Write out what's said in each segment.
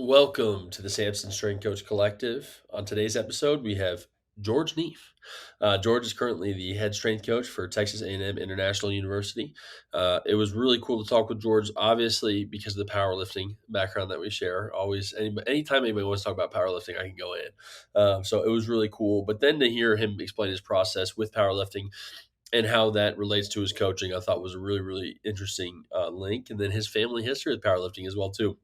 Welcome to the Samson Strength Coach Collective. On today's episode, we have George Neef. George is currently the head strength coach for Texas A&M International University. It was really cool to talk with George, obviously because of the powerlifting background that we share. Anytime anybody wants to talk about powerlifting, I can go in. So it was really cool. But then to hear him explain his process with powerlifting and how that relates to his coaching, I thought was a really, really interesting link. And then his family history with powerlifting as well too.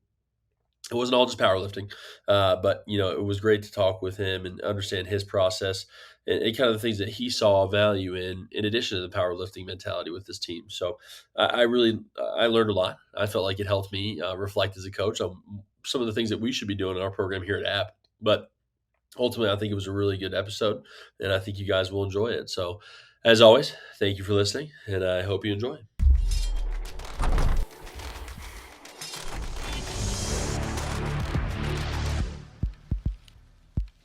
It wasn't all just powerlifting, but it was great to talk with him and understand his process and kind of the things that he saw value in addition to the powerlifting mentality with his team. So I learned a lot. I felt like it helped me reflect as a coach on some of the things that we should be doing in our program here at App. But ultimately, I think it was a really good episode, and I think you guys will enjoy it. So, as always, thank you for listening, and I hope you enjoy.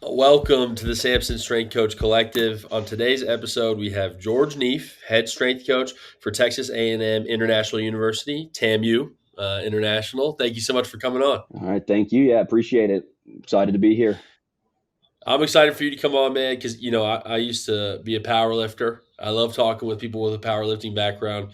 Welcome to the Samson Strength Coach Collective. On today's episode, we have George Neef, head strength coach for Texas A&M International University, TAMU International. Thank you so much for coming on. All right, thank you. Yeah, appreciate it. Excited to be here. I'm excited for you to come on, man, because I used to be a power lifter. I love talking with people with a powerlifting background.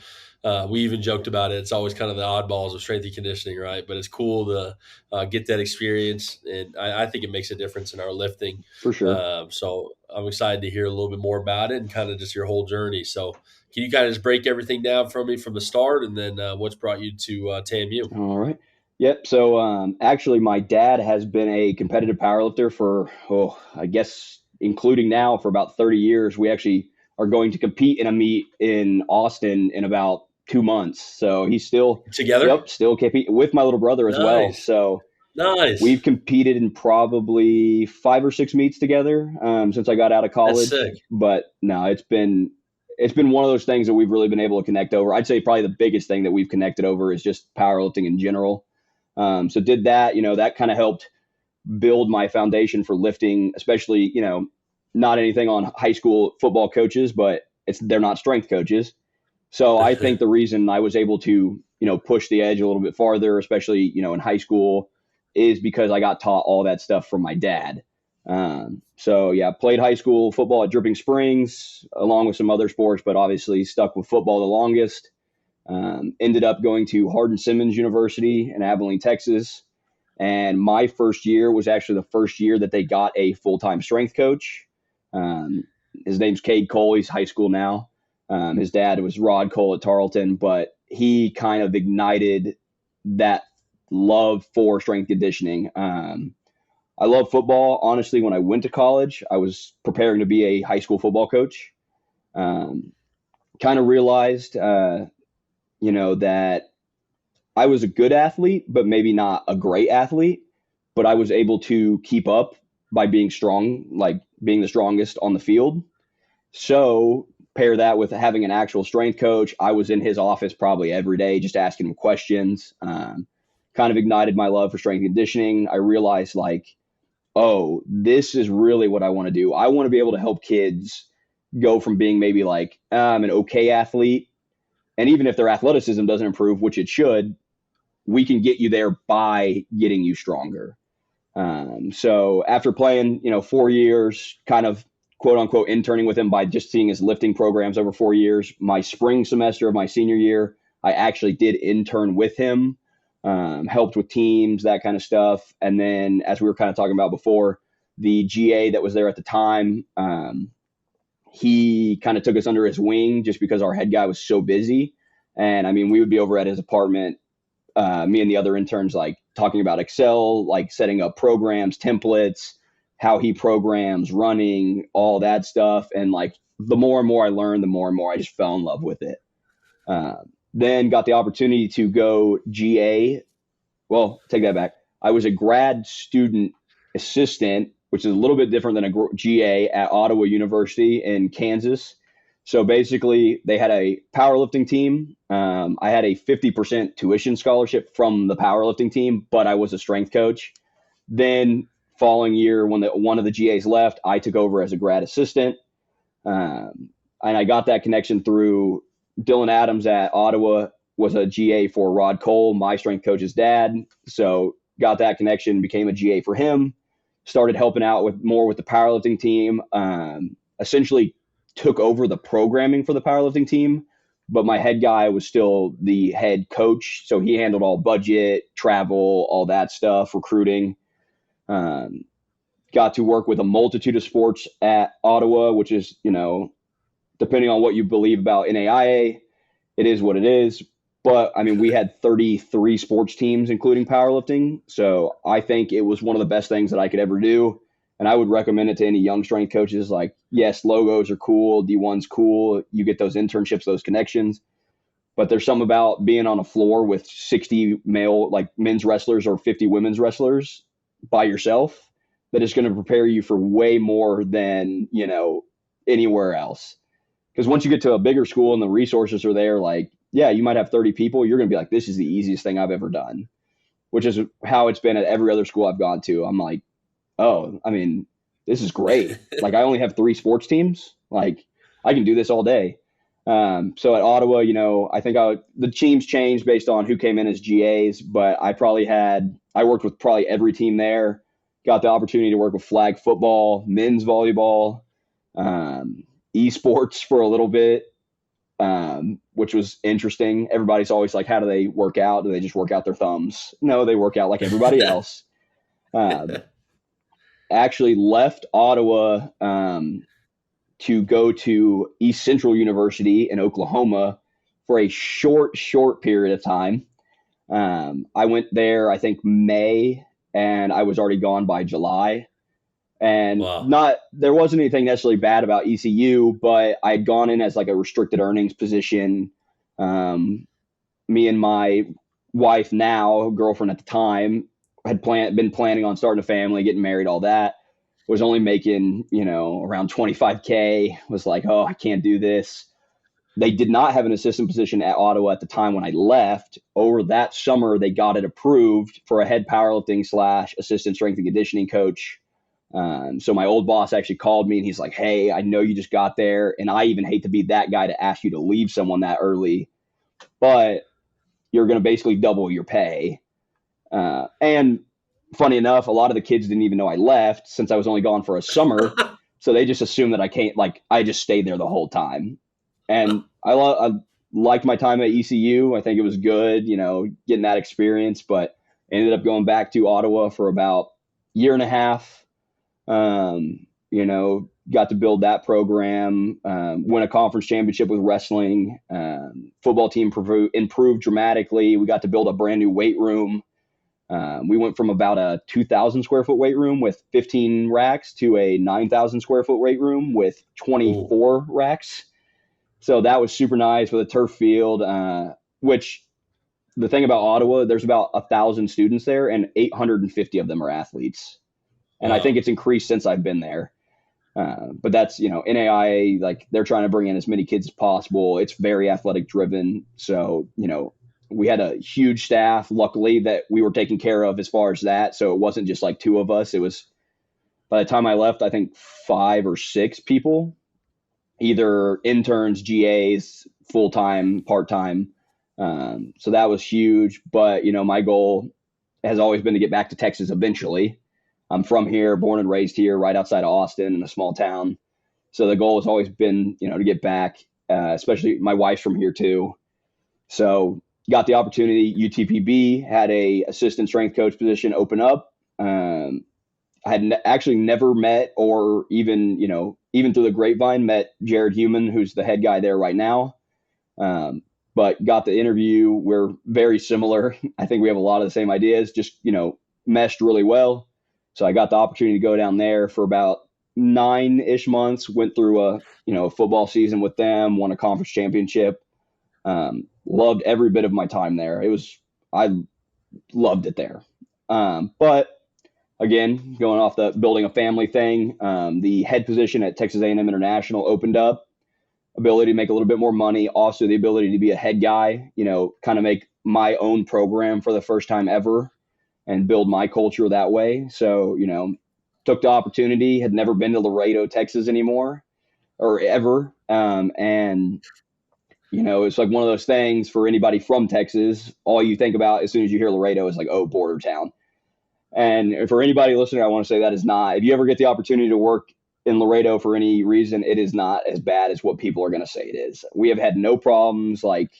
We even joked about it. It's always kind of the oddballs of strength and conditioning, right? But it's cool to get that experience, and I think it makes a difference in our lifting. For sure. So I'm excited to hear a little bit more about it and kind of just your whole journey. So can you kind of just break everything down for me from the start, and then what's brought you to TAMU? All right. Yep. So actually, my dad has been a competitive powerlifter for, I guess, including now for about 30 years. We actually are going to compete in a meet in Austin in about 2 months. So he's still, Together? yep, still competing with my little brother as well. Nice. So Nice. we've competed in probably 5 or 6 meets together since I got out of That's college. sick. But no, it's been one of those things that we've really been able to connect over. I'd say probably the biggest thing that we've connected over is just powerlifting in general. So did that, that kind of helped build my foundation for lifting, especially, not anything on high school football coaches, but they're not strength coaches. So I think the reason I was able to, push the edge a little bit farther, especially, in high school, is because I got taught all that stuff from my dad. So yeah, played high school football at Dripping Springs along with some other sports, but obviously stuck with football the longest. Ended up going to Hardin-Simmons University in Abilene, Texas. And my first year was actually the first year that they got a full-time strength coach. His name's Cade Cole. He's high school now. His dad was Rod Cole at Tarleton, but he kind of ignited that love for strength conditioning. I love football. Honestly, when I went to college, I was preparing to be a high school football coach. Kind of realized, that I was a good athlete, but maybe not a great athlete. But I was able to keep up by being strong, like being the strongest on the field. So pair that with having an actual strength coach. I was in his office probably every day, just asking him questions. Kind of ignited my love for strength conditioning. I realized oh, this is really what I want to do. I want to be able to help kids go from being maybe like, I'm an okay athlete. And even if their athleticism doesn't improve, which it should, we can get you there by getting you stronger. So after playing, 4 years, kind of quote unquote interning with him by just seeing his lifting programs over 4 years, my spring semester of my senior year, I actually did intern with him, helped with teams, that kind of stuff. And then, as we were kind of talking about before, the GA that was there at the time, he kind of took us under his wing just because our head guy was so busy. And I mean, we would be over at his apartment, me and the other interns, like talking about Excel, like setting up programs, templates, how he programs, running, all that stuff. And like the more and more I learned, the more and more I just fell in love with it. Then got the opportunity to go GA. Well, take that back. I was a grad student assistant, which is a little bit different than a GA at Ottawa University in Kansas. So basically, they had a powerlifting team. I had a 50% tuition scholarship from the powerlifting team, but I was a strength coach. Then, following year, when one of the GAs left, I took over as a grad assistant. And I got that connection through Dylan Adams at Ottawa was a GA for Rod Cole, my strength coach's dad. So got that connection, became a GA for him, started helping out with more with the powerlifting team, essentially took over the programming for the powerlifting team, but my head guy was still the head coach. So he handled all budget, travel, all that stuff, recruiting. Um, got to work with a multitude of sports at Ottawa, which is, depending on what you believe about NAIA, it is what it is. But I mean, we had 33 sports teams, including powerlifting. So I think it was one of the best things that I could ever do. And I would recommend it to any young strength coaches. Like, yes, logos are cool, D1's cool. You get those internships, those connections. But there's some about being on a floor with 60 male, like men's wrestlers or 50 women's wrestlers by yourself that is going to prepare you for way more than, anywhere else. Because once you get to a bigger school and the resources are there, like, yeah, you might have 30 people. You're going to be like, this is the easiest thing I've ever done, which is how it's been at every other school I've gone to. I'm like, oh, I mean, this is great. Like, I only have 3 sports teams. Like, I can do this all day. So at Ottawa, I think the teams changed based on who came in as GAs, but I worked with probably every team there. Got the opportunity to work with flag football, men's volleyball, esports for a little bit, which was interesting. Everybody's always like, how do they work out? Do they just work out their thumbs? No, they work out like everybody else. Um, Actually left Ottawa to go to East Central University in Oklahoma for a short period of time. I went there, I think May, and I was already gone by July. And Wow. not there wasn't anything necessarily bad about ECU, but I'd gone in as like a restricted earnings position. Me and my wife now, girlfriend at the time, been planning on starting a family, getting married, all that. Was only making, around 25K. Was like, oh, I can't do this. They did not have an assistant position at Ottawa at the time when I left. Over that summer, they got it approved for a head powerlifting / assistant strength and conditioning coach. So my old boss actually called me and he's like, hey, I know you just got there. And I even hate to be that guy to ask you to leave someone that early, but you're going to basically double your pay. And funny enough, a lot of the kids didn't even know I left since I was only gone for a summer. So they just assumed that I can't, like, I just stayed there the whole time. And I liked my time at ECU. I think it was good, getting that experience, but ended up going back to Ottawa for about a year and a half. Got to build that program, win a conference championship with wrestling. Football team improved dramatically. We got to build a brand new weight room. We went from about a 2,000 square foot weight room with 15 racks to a 9,000 square foot weight room with Ooh. 24 racks. So that was super nice with a turf field, which the thing about Ottawa, there's about 1,000 students there and 850 of them are athletes. And I think Wow. it's increased since I've been there. But that's, NAIA, like they're trying to bring in as many kids as possible. It's very athletic driven. So, we had a huge staff, luckily, that we were taken care of as far as that. So it wasn't just like 2 of us. It was, by the time I left, I think 5 or 6 people, either interns, GAs, full time, part time. So that was huge. But, my goal has always been to get back to Texas eventually. I'm from here, born and raised here, right outside of Austin in a small town. So the goal has always been, to get back, especially my wife's from here too. So got the opportunity. UTPB had a assistant strength coach position open up. I had actually never met or even through the grapevine met Jared Human, who's the head guy there right now. But got the interview. We're very similar. I think we have a lot of the same ideas, just, meshed really well. So I got the opportunity to go down there for about 9-ish months, went through a football season with them, won a conference championship. Loved every bit of my time there. I loved it there. But again, going off the building a family thing, the head position at Texas A&M International opened up, ability to make a little bit more money, also the ability to be a head guy, kind of make my own program for the first time ever and build my culture that way. So, took the opportunity, had never been to Laredo, Texas anymore or ever. And it's like one of those things for anybody from Texas. All you think about as soon as you hear Laredo is like, oh, border town. And for anybody listening, I want to say that is not, if you ever get the opportunity to work in Laredo for any reason, it is not as bad as what people are going to say it is. We have had no problems. Like,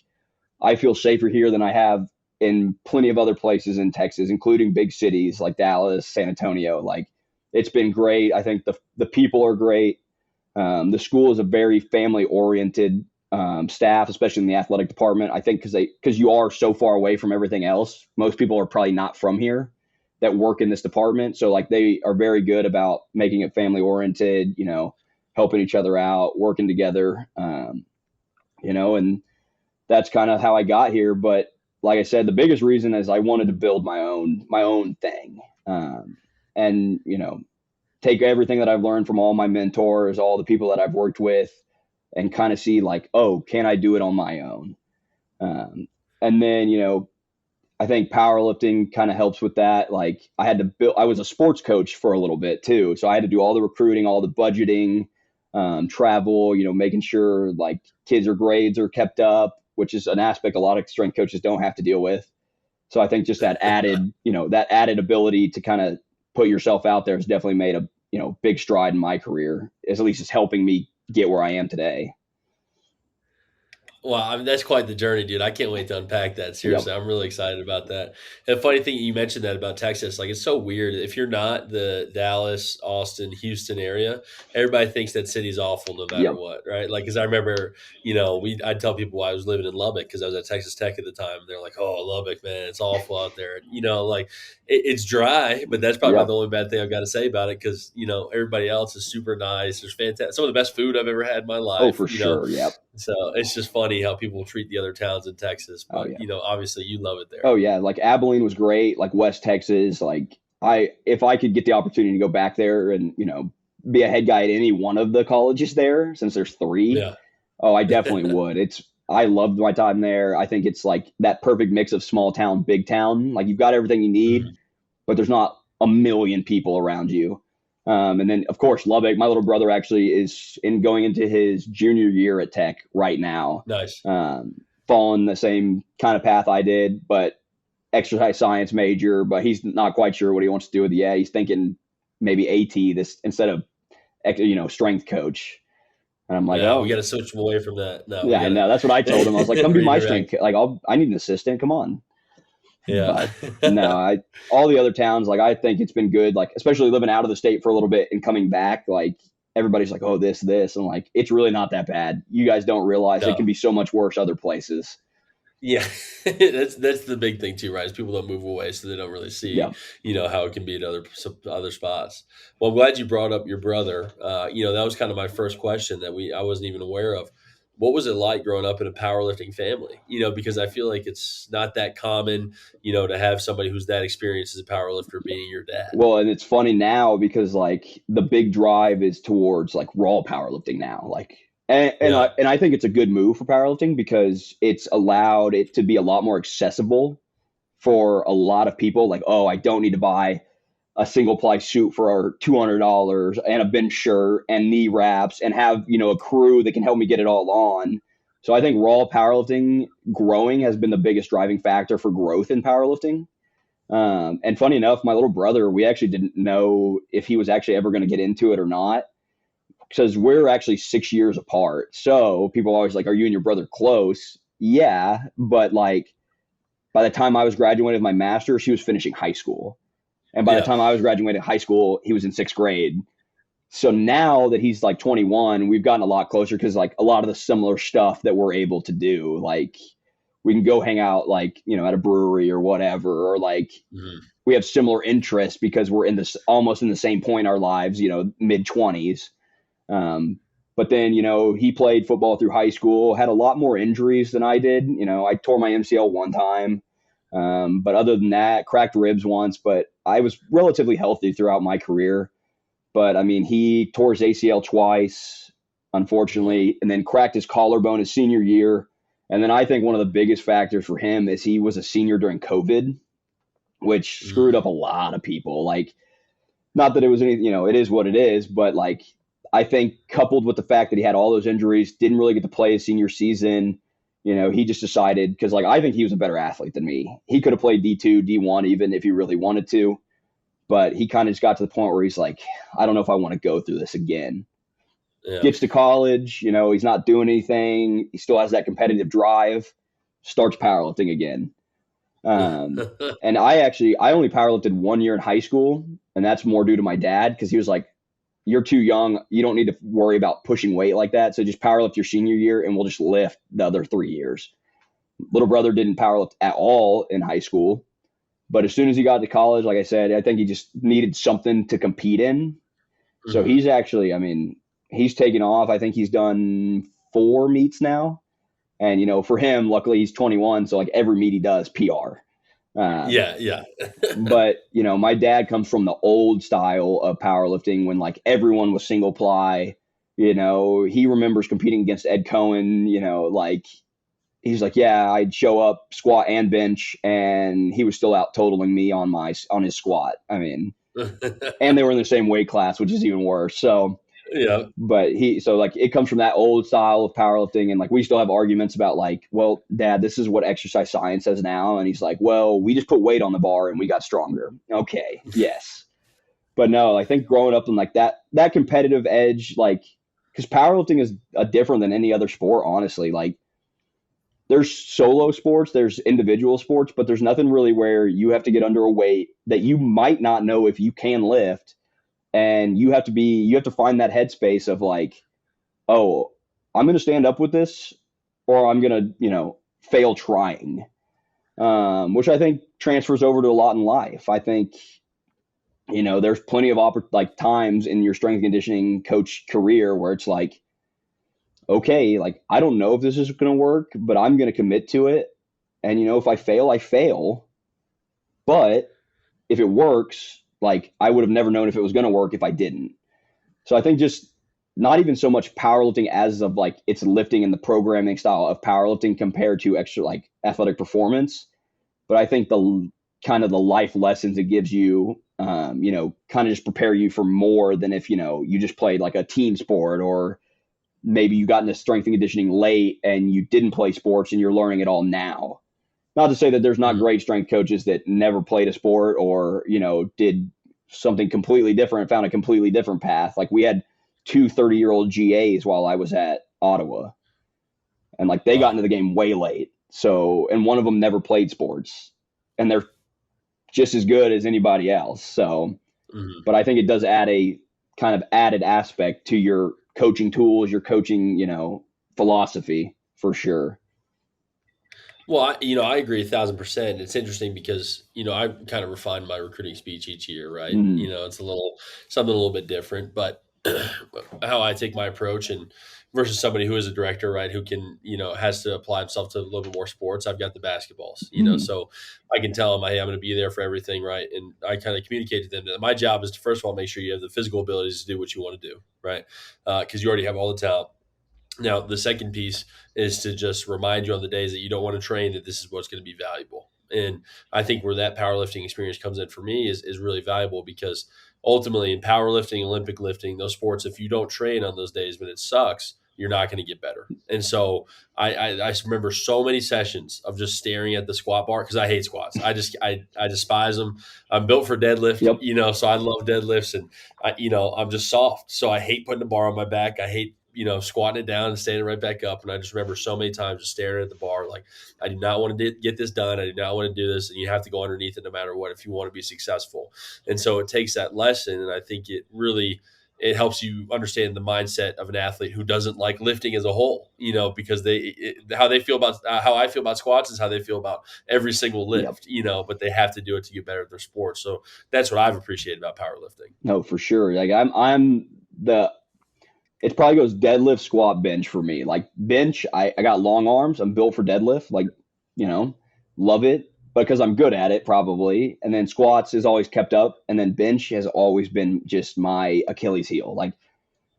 I feel safer here than I have in plenty of other places in Texas, including big cities like Dallas, San Antonio. Like, it's been great. I think the people are great. The school is a very family oriented staff, especially in the athletic department. I think because you are so far away from everything else, most people are probably not from here that work in this department. So like they are very good about making it family oriented, helping each other out, working together, and that's kind of how I got here. But like I said, the biggest reason is I wanted to build my own thing, and take everything that I've learned from all my mentors, all the people that I've worked with, and kind of see like, oh, can I do it on my own? And then I think powerlifting kind of helps with that. Like I was a sports coach for a little bit too. So I had to do all the recruiting, all the budgeting, travel, making sure like kids' grades are kept up, which is an aspect a lot of strength coaches don't have to deal with. So I think just that added ability to kind of put yourself out there has definitely made a, big stride in my career. At least it's helping me get where I am today. Well, I mean, that's quite the journey, dude. I can't wait to unpack that. Yep. Seriously, I'm really excited about that. And funny thing, you mentioned that about Texas. Like, it's so weird. If you're not the Dallas, Austin, Houston area, everybody thinks that city's awful no matter Yep. what, right? Like, because I remember, I'd tell people I was living in Lubbock because I was at Texas Tech at the time. They're like, "Oh, Lubbock, man, it's awful out there." Like it's dry, but that's probably about Yep. the only bad thing I've got to say about it because everybody else is super nice. There's fantastic, some of the best food I've ever had in my Oh, life. for sure. Yep. So it's just funny how people treat the other towns in Texas, Oh, but yeah. obviously you love it Oh, there. yeah. Like Abilene was great. Like West Texas. Like if I could get the opportunity to go back there and, be a head guy at any one of the colleges there, since there's three, Yeah. oh, I definitely would. I loved my time there. I think it's like that perfect mix of small town, big town. Like you've got everything you need, Mhm. but there's not a million people around you. And then, of course, Lubbock. My little brother actually is going into his junior year at Tech right now, Nice. um, following the same kind of path I did, but exercise science major. But he's not quite sure what he wants to do with it yet. He's thinking maybe AT this instead of strength coach. And I'm like, Yeah, we oh, got to switch them away from that. No, we yeah, I got know. That's what I told him. I was like, to come be my strength. redirect. Like, I need an assistant. Come on. Yeah. But no, all the other towns, like I think it's been good, like especially living out of the state for a little bit and coming back, like everybody's like, oh, this, and like it's really not that bad. You guys don't realize it can No. be so much worse other places. Yeah, that's the big thing too, right? Is people don't move away, so they don't really see, Yeah. how it can be at other spots. Well, I'm glad you brought up your brother. That was kind of my first question that I wasn't even aware of. What was it like growing up in a powerlifting family? Because I feel like it's not that common, to have somebody who's that experienced as a powerlifter being your dad. Well, and it's funny now because like the big drive is towards like raw powerlifting now. Like Yeah. and I think it's a good move for powerlifting because it's allowed it to be a lot more accessible for a lot of people. Like, oh, I don't need to buy a single ply suit for $200 and a bench shirt and knee wraps and have, a crew that can help me get it all on. So I think raw powerlifting growing has been the biggest driving factor for growth in powerlifting. And funny enough, my little brother, we actually didn't know if he was actually ever going to get into it or not because we're actually 6 years apart. So people are always like, are you and your brother close? Yeah. But like by the time I was graduating with my master's, he was finishing high school. And by the Yeah. time I was graduating high school, he was in sixth grade. So now that he's like 21, we've gotten a lot closer because like a lot of the similar stuff that we're able to do, like we can go hang out like, at a brewery or whatever, or like Mhm. we have similar interests because we're in this almost in the same point in our lives, mid 20s. Um, but then, he played football through high school, had a lot more injuries than I did. I tore my MCL one time. But other than that, cracked ribs once, but I was relatively healthy throughout my career. But I mean, he tore his ACL twice, Mhm. unfortunately, and then cracked his collarbone his senior year. And then I think one of the biggest factors for him is he was a senior during COVID, which screwed Mm. up a lot of people. Like, not that it was any, it is what it is, but like, I think coupled with the fact that he had all those injuries, didn't really get to play his senior season, he just decided because like I think he was a better athlete than me. He could have played D2, D1 even if he really wanted to. but he kind of just got to the point where he's like, I don't know if I want to go through this again. Yeah. Gets to college, he's not doing anything. He still has that competitive drive, starts powerlifting again. And I only powerlifted 1 year in high school, and that's more due to my dad because he was like, you're too young. You don't need to worry about pushing weight like that. So just powerlift your senior year and we'll just lift the other 3 years. Little brother didn't powerlift at all in high school. But as soon as he got to college, like I said, I think he just needed something to compete in. So Mhm. he's actually, I mean, he's taken off. I think he's done 4 meets now. And, for him, luckily he's 21. So like every meet he does, PR. Um, Yeah, yeah. but, my dad comes from the old style of powerlifting when like everyone was single ply. He remembers competing against Ed Cohen, like he's like, yeah, I'd show up, squat and bench, and he was still out totaling me on his squat. I mean, and they were in the same weight class, which is even worse. So, Yeah. but like it comes from that old style of powerlifting, and like we still have arguments about like, well, Dad, this is what exercise science says now, and he's like, well, we just put weight on the bar and we got stronger. Okay, yes, but no, I think growing up in like that competitive edge, like because powerlifting is different than any other sport, honestly, like there's solo sports, there's individual sports, but there's nothing really where you have to get under a weight that you might not know if you can lift. And you have to find that headspace of like, oh, I'm going to stand up with this or I'm going to, fail trying. Which I think transfers over to a lot in life. I think, there's plenty of like times in your strength and conditioning coach career where it's like, okay, like I don't know if this is going to work, but I'm going to commit to it. And if I fail, I fail. But if it works, like I would have never known if it was going to work if I didn't. So I think just not even so much powerlifting as of like it's lifting and the programming style of powerlifting compared to extra like athletic performance, but I think the kind of the life lessons it gives you, kind of just prepare you for more than if you just played like a team sport or maybe you got into strength and conditioning late and you didn't play sports and you're learning it all now. Not to say that there's not Mhm. great strength coaches that never played a sport or, did something completely different and found a completely different path. Like we had two 30-year-old GAs while I was at Ottawa and like they got into Wow. the game way late. So, and one of them never played sports and they're just as good as anybody else. So, Mhm. but I think it does add a kind of added aspect to your coaching tools, your coaching, philosophy for sure. Well, I agree 1,000%. It's interesting because, I kind of refine my recruiting speech each year, right? Mm, It's something a little bit different, but how I take my approach and versus somebody who is a director, right, who can, has to apply himself to a little bit more sports. I've got the basketballs, mm, so I can tell them, hey, I'm going to be there for everything, right? And I kind of communicate to them that my job is to, first of all, make sure you have the physical abilities to do what you want to do, right? Because you already have all the talent. Now, the second piece is to just remind you on the days that you don't want to train that this is what's going to be valuable. And I think where that powerlifting experience comes in for me is really valuable because ultimately in powerlifting, Olympic lifting, those sports, if you don't train on those days when it sucks, you're not going to get better. And so I remember so many sessions of just staring at the squat bar because I hate squats. I despise them. I'm built for deadlift, yep. so I love deadlifts and I'm just soft. So I hate putting the bar on my back. I hate squatting it down and standing right back up. And I just remember so many times just staring at the bar, like, I do not want to get this done. I do not want to do this. And you have to go underneath it no matter what if you want to be successful. And so it takes that lesson. And I think it helps you understand the mindset of an athlete who doesn't like lifting as a whole, because how they feel about how I feel about squats is how they feel about every single Yep. lift, but they have to do it to get better at their sport. So that's what I've appreciated about powerlifting. No, for sure. Like I'm the it probably goes deadlift, squat, bench for me. Like bench, I got long arms. I'm built for deadlift. Like, you know, love it because I'm good at it probably. And then squats is always kept up. And then bench has always been just my Achilles heel. Like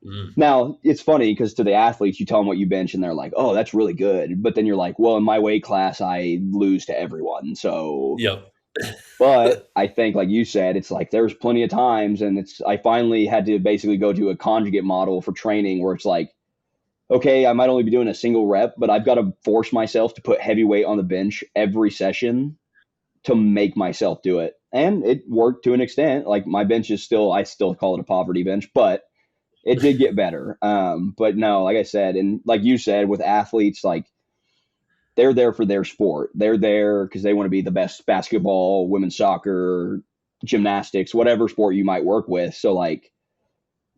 Mm. now it's funny because to the athletes, you tell them what you bench and they're like, oh, that's really good. But then you're like, well, in my weight class, I lose to everyone. So Yep. but I think, like you said, it's like there's plenty of times, and I finally had to basically go to a conjugate model for training where it's like, okay, I might only be doing a single rep, but I've got to force myself to put heavy weight on the bench every session to make myself do it. and it worked to an extent. Like my bench is still, I still call it a poverty bench, but it did get better. But no, like I said, and like you said, with athletes, like they're there for their sport. They're there because they want to be the best basketball, women's soccer, gymnastics, whatever sport you might work with. So like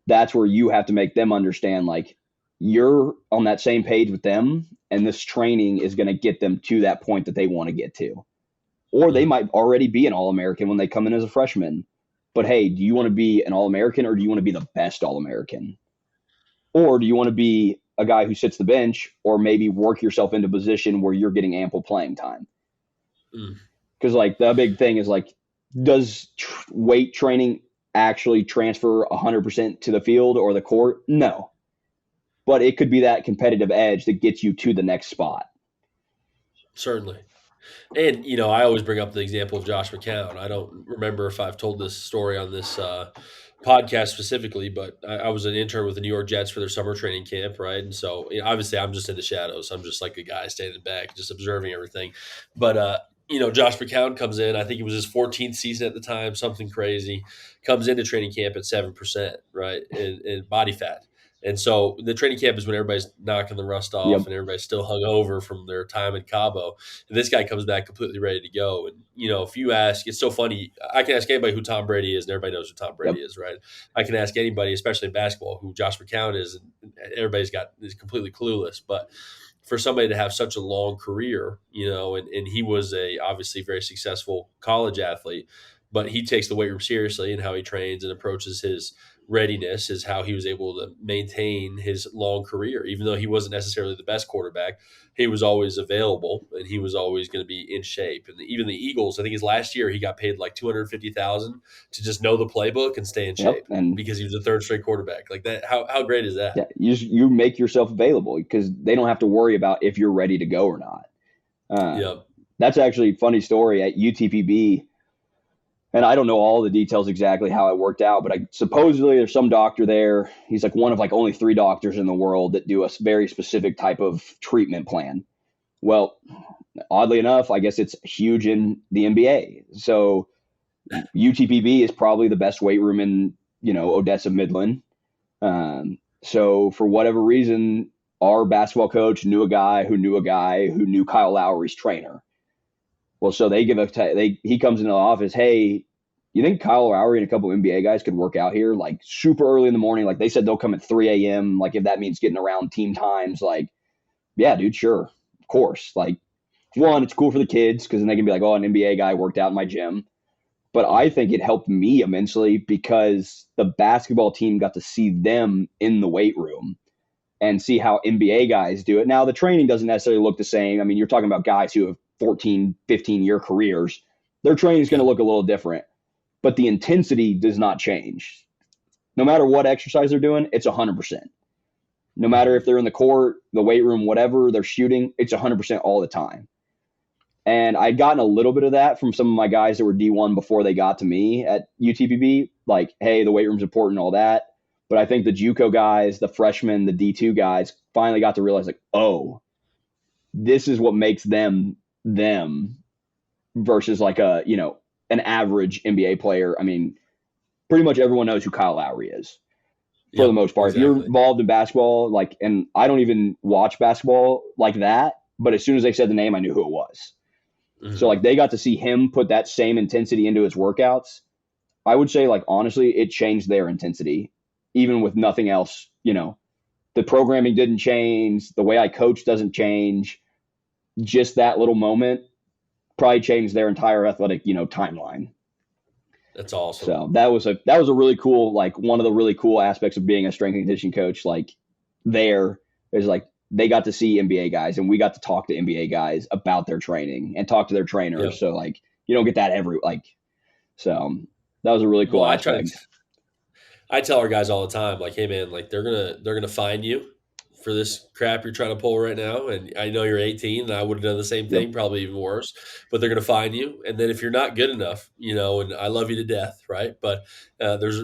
that's where you have to make them understand like you're on that same page with them, and this training is going to get them to that point that they want to get to. Or they Mm, might already be an All-American when they come in as a freshman. But hey, do you want to be an All-American, or do you want to be the best All-American? Or do you want to be a guy who sits the bench, or maybe work yourself into a position where you're getting ample playing time? mm. Because like the big thing is like, does weight training actually transfer 100% to the field or the court? No, but it could be that competitive edge that gets you to the next spot. Certainly. And, I always bring up the example of Josh McCown. I don't remember if I've told this story on this podcast specifically, but I was an intern with the New York Jets for their summer training camp, right? And so, obviously, I'm just in the shadows. I'm just like a guy standing back, just observing everything. But, Josh McCown comes in. I think it was his 14th season at the time, something crazy. Comes into training camp at 7%, right, in body fat. And so the training camp is when everybody's knocking the rust off Yep, and everybody's still hung over from their time in Cabo. And this guy comes back completely ready to go. And, if you ask, it's so funny. I can ask anybody who Tom Brady is, and everybody knows who Tom Brady yep, is, right? I can ask anybody, especially in basketball, who Josh McCown is, and is completely clueless. But for somebody to have such a long career, and he was a obviously very successful college athlete, but he takes the weight room seriously and how he trains and approaches his readiness is how he was able to maintain his long career. Even though he wasn't necessarily the best quarterback, he was always available and he was always going to be in shape. And even the Eagles, I think his last year he got paid like 250,000 to just know the playbook and stay in yep. shape And because he was a third string quarterback. Like that, how great is that? yeah, you make yourself available because they don't have to worry about if you're ready to go or not. Yeah. That's actually a funny story at UTPB. And I don't know all the details exactly how it worked out, but supposedly there's some doctor there. He's like one of like only 3 doctors in the world that do a very specific type of treatment plan. Well, oddly enough, I guess it's huge in the NBA. So UTPB is probably the best weight room in Odessa Midland. So for whatever reason, our basketball coach knew a guy who knew a guy who knew Kyle Lowry's trainer. Well, so he comes into the office. Hey, you think Kyle Lowry and a couple NBA guys could work out here like super early in the morning? Like they said they'll come at 3 a.m. Like if that means getting around team times, like yeah, dude, sure, of course. Like one, it's cool for the kids because then they can be like, oh, an NBA guy worked out in my gym. But I Mhm. think it helped me immensely because the basketball team got to see them in the weight room and see how NBA guys do it. Now, the training doesn't necessarily look the same. I mean, you're talking about guys who have 14, 15-year careers. Their training is going to Yeah. look a little different, but the intensity does not change. No matter what exercise they're doing, it's 100%. No matter Mhm. if they're in the court, the weight room, whatever they're shooting, it's 100% all the time. And I'd gotten a little bit of that from some of my guys that were D1 before they got to me at UTPB. Like, hey, the weight room's important, all that. But I think the JUCO guys, the freshmen, the D2 guys finally got to realize, like, oh, this is what makes them them versus like an average NBA player. I mean, pretty much everyone knows who Kyle Lowry is for the Yep. most part. If you're Exactly. involved in basketball, like, and I don't even watch basketball like that, but as soon as they said the name, I knew who it was. So Mhm. like they got to see him put that same intensity into his workouts. I would say like honestly, it changed their intensity, even with nothing else. The programming didn't change, the way I coach doesn't change. Just that little moment probably changed their entire athletic, timeline. That's awesome. So that was a really cool, like one of the really cool aspects of being a strength and conditioning coach. Like there is like they got to see NBA guys and we got to talk to NBA guys about their training and talk to their trainers. Yep. So like you don't get that every like so that was a really Well, cool aspect. I tell our guys all the time, like, hey man, like they're gonna find you for this crap you're trying to pull right now. And I know you're 18, and I would have done the same Yep. thing, probably even worse. But they're gonna find you, and then if you're not good enough, and I love you to death, right? But there's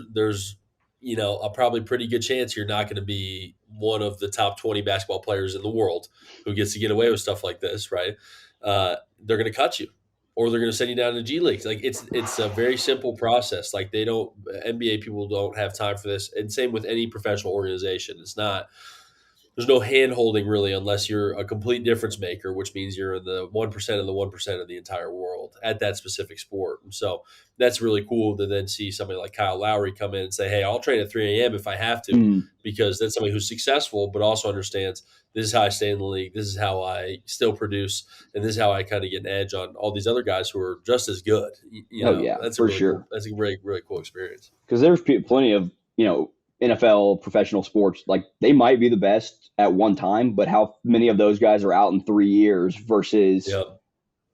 a probably pretty good chance you're not going to be one of the top 20 basketball players in the world who gets to get away with stuff like this, right? They're going to cut you or they're going to send you down to G League. Like it's a very simple process. Like they don't NBA people don't have time for this, and same with any professional organization. It's not there's no hand holding really unless you're a complete difference maker, which means you're in the 1% of the 1% of the entire world at that specific sport. And so that's really cool to then see somebody like Kyle Lowry come in and say, hey, I'll train at 3 a.m. if I have to, Mm. because that's somebody who's successful, but also understands this is how I stay in the league. This is how I still produce. And this is how I kind of get an edge on all these other guys who are just as good. Oh yeah, That's a for really cool, sure. that's a really, really cool experience. Because there's plenty of NFL professional sports, like they might be the best at one time, but how many of those guys are out in 3 years versus Yep.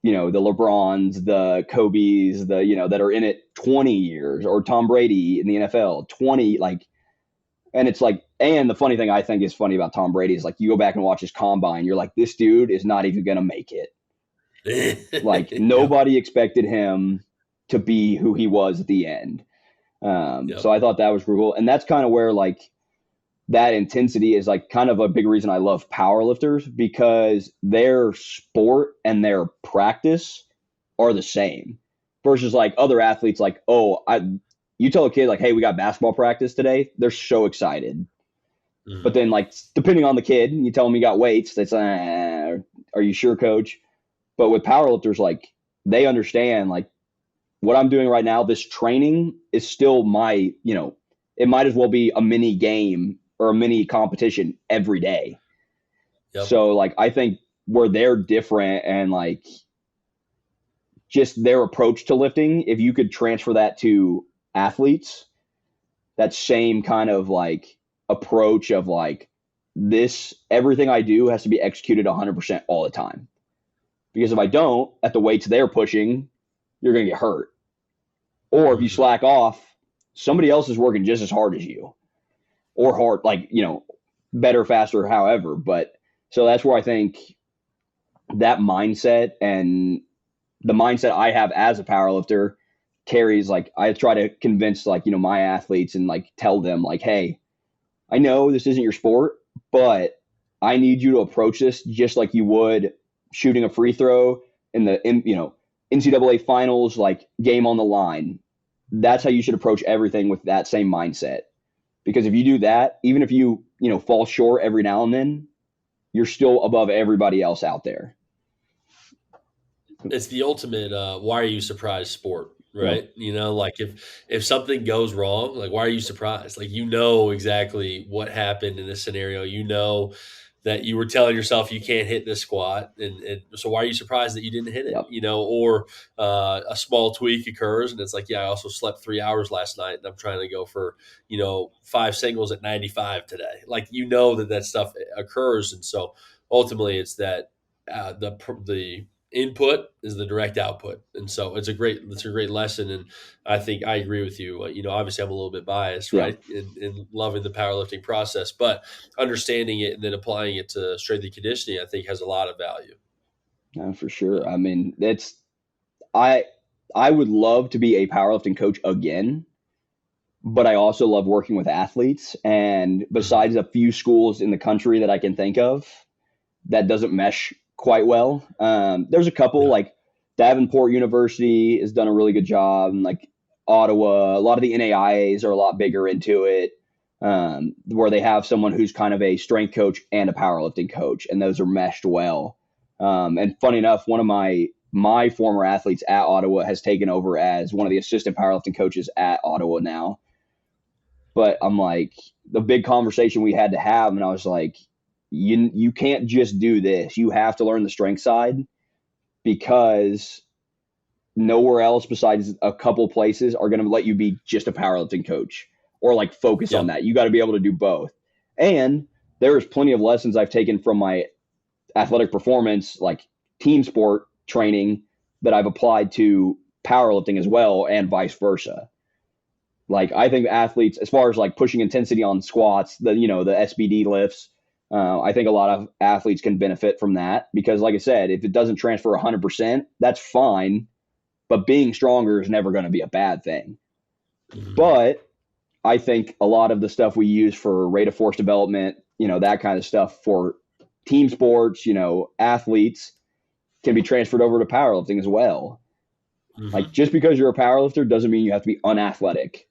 the LeBrons, the Kobe's, that are in it 20 years, or Tom Brady in the NFL 20, like. And it's like, and the funny thing I think is funny about Tom Brady is like, you go back and watch his combine, you're like, this dude is not even going to make it. Like Yep. nobody expected him to be who he was at the end. So Yep. I thought that was cool. And that's kind of where like that intensity is like kind of a big reason I love powerlifters, because their sport and their practice are the same versus like other athletes. Like, you tell a kid like, hey, we got basketball practice today. They're so excited. But Mhm. then like, depending on the kid, you tell them you got weights. They say, are you sure, coach? But with powerlifters, like they understand like what I'm doing right now, this training is still it might as well be a mini game or a mini competition every day. Yep. So like I think where they're different and like just their approach to lifting, if you could transfer that to athletes, that same kind of like approach of like this everything I do has to be executed 100% all the time. Because if I don't, at the weights they're pushing, you're going to get hurt. Or if you Mhm. slack off, somebody else is working just as hard as you, or hard, like, better, faster, however. But so that's where I think that mindset and the mindset I have as a powerlifter carries, like, I try to convince, like, my athletes and like tell them, like, hey, I know this isn't your sport, but I need you to approach this just like you would shooting a free throw in NCAA finals, like game on the line. That's how you should approach everything, with that same mindset. Because if you do that, even if you fall short every now and then, you're still above everybody else out there. It's the ultimate why are you surprised sport, Yep. right? Like if something goes wrong, like why are you surprised? Like you know exactly what happened in this scenario. You know that you were telling yourself you can't hit this squat, and so why are you surprised that you didn't hit it? Yep. Or a small tweak occurs, and it's like, yeah, I also slept 3 hours last night, and I'm trying to go for 5 singles at 95 today. Like that stuff occurs, and so ultimately it's that the input is the direct output, and so it's a great lesson. And I think I agree with you. Obviously I'm a little bit biased, Yeah. right, in loving the powerlifting process, but understanding it and then applying it to strength and conditioning, I think has a lot of value. For sure. um, I mean, I I would love to be a powerlifting coach again, but I also love working with athletes. And mhm. besides a few schools in the country that I can think of, that doesn't mesh quite well. There's a couple, Yeah. like Davenport University has done a really good job, and like Ottawa, a lot of the NAIAs are a lot bigger into it, where they have someone who's kind of a strength coach and a powerlifting coach, and those are meshed well. And funny enough, one of my former athletes at Ottawa has taken over as one of the assistant powerlifting coaches at Ottawa now. But I'm like, the big conversation we had to have, and I was like, you can't just do this. You have to learn the strength side, because nowhere else besides a couple places are going to let you be just a powerlifting coach or like focus on Yep. that. You got to be able to do both. And there's plenty of lessons I've taken from my athletic performance, like team sport training, that I've applied to powerlifting as well, and vice versa. Like I think athletes, as far as like pushing intensity on squats, the SBD lifts, I think a lot of athletes can benefit from that, because, like I said, if it doesn't transfer 100%, that's fine. But being stronger is never going to be a bad thing. Mhm. But I think a lot of the stuff we use for rate of force development, that kind of stuff for team sports, athletes, can be transferred over to powerlifting as well. Like, Hmm. just because you're a powerlifter doesn't mean you have to be unathletic.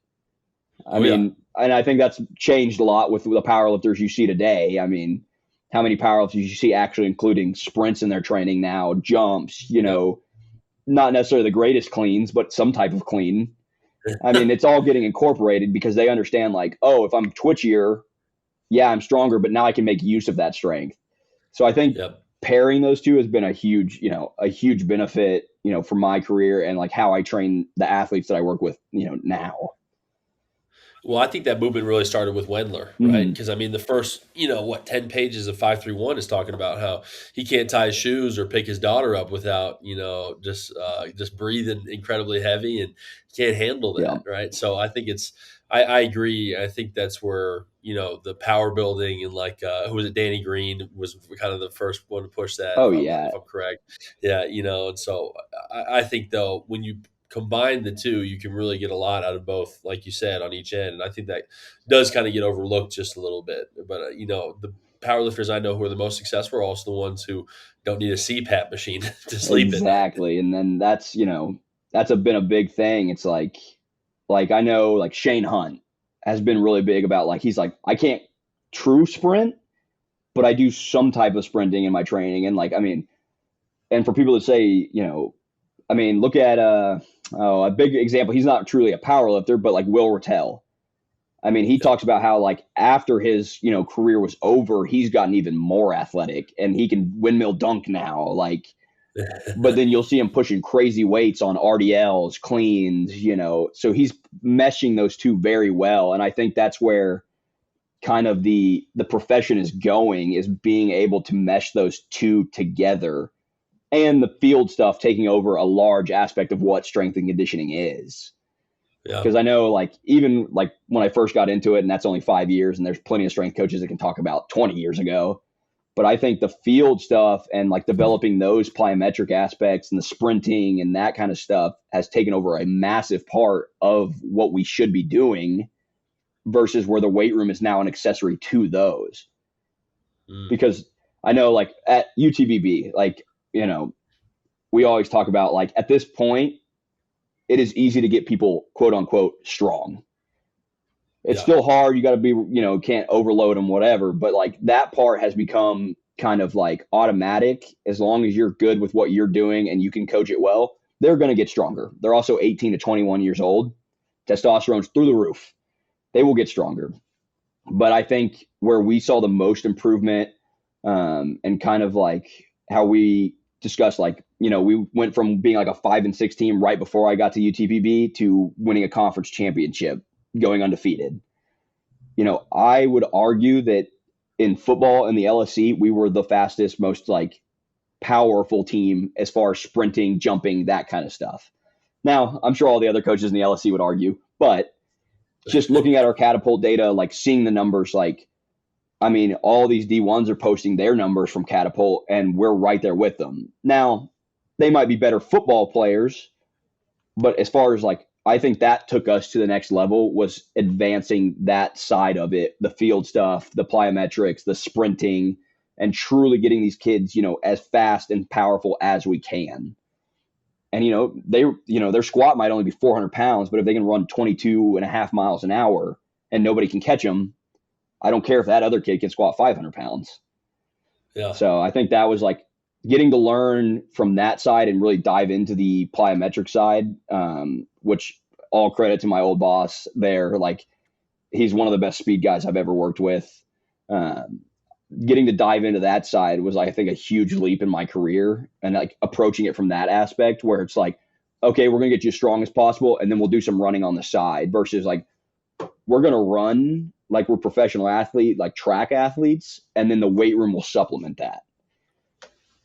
I Oh yeah. mean, and I think that's changed a lot with the powerlifters you see today. I mean, how many powerlifters you see actually including sprints in their training now, jumps, Yep. not necessarily the greatest cleans, but some type of clean. I mean, it's all getting incorporated because they understand, like, oh, if I'm twitchier, yeah, I'm stronger, but now I can make use of that strength. So I think Yep. pairing those two has been a huge benefit, for my career and like how I train the athletes that I work with, now. Well, I think that movement really started with Wendler, right? Mm-hmm. Because I mean, the first, 10 pages of 531 is talking about how he can't tie his shoes or pick his daughter up without, just breathing incredibly heavy and can't handle Yeah. that, right? So I think I agree. I think that's where the power building and like who was it? Danny Green was kind of the first one to push that, Oh if I'm yeah. if I'm correct. Yeah, and so I think though when you combine the two, you can really get a lot out of both, like you said, on each end. And I think that does kind of get overlooked just a little bit. But the powerlifters I know who are the most successful are also the ones who don't need a CPAP machine to sleep at night. Exactly. And then been a big thing. It's like I know like Shane Hunt has been really big about, like, he's like, I can't true sprint, but I do some type of sprinting in my training. And like, I mean, and for people to say, I mean, look at a big example. He's not truly a power lifter, but like Will Rattel. I mean, he Yep. talks about how, like, after his career was over, he's gotten even more athletic and he can windmill dunk now. Like, but then you'll see him pushing crazy weights on RDLs, cleans. So he's meshing those two very well, and I think that's where kind of the profession is going, is being able to mesh those two together, and the field stuff taking over a large aspect of what strength and conditioning is. Yeah. Because I know, like, even like when I first got into it, and that's only 5 years, and there's plenty of strength coaches that can talk about 20 years ago. But I think the field stuff and like developing those plyometric aspects and the sprinting and that kind of stuff has taken over a massive part of what we should be doing, versus where the weight room is now an accessory to those. Mm. Because I know, like, at UTBB, like, we always talk about, like, at this point, it is easy to get people quote unquote strong. It's Yeah. still hard. You got to be, can't overload them, whatever. But like, that part has become kind of like automatic. As long as you're good with what you're doing and you can coach it well, they're going to get stronger. They're also 18 to 21 years old. Testosterone's through the roof. They will get stronger. But I think where we saw the most improvement, and kind of like how we discussed, like, we went from being like a 5-6 team right before I got to UTPB to winning a conference championship, going undefeated. I would argue that in football in the LSC, we were the fastest, most like powerful team as far as sprinting, jumping, that kind of stuff. Now, I'm sure all the other coaches in the LSC would argue, but just looking at our catapult data, like seeing the numbers, like, I mean, all these D1s are posting their numbers from catapult, and we're right there with them. Now, they might be better football players, but as far as like, I think that took us to the next level, was advancing that side of it, the field stuff, the plyometrics, the sprinting, and truly getting these kids, as fast and powerful as we can. And, their squat might only be 400 pounds, but if they can run 22 and a half miles an hour and nobody can catch them, I don't care if that other kid can squat 500 pounds. Yeah. So I think that was like getting to learn from that side and really dive into the plyometric side, which, all credit to my old boss there. Like, he's one of the best speed guys I've ever worked with. Um, Getting to dive into that side was, I think, a huge leap in my career, and like approaching it from that aspect where it's like, okay, we're going to get you as strong as possible, and then we'll do some running on the side, versus like, we're going to run like we're professional athlete, like track athletes, and then the weight room will supplement that.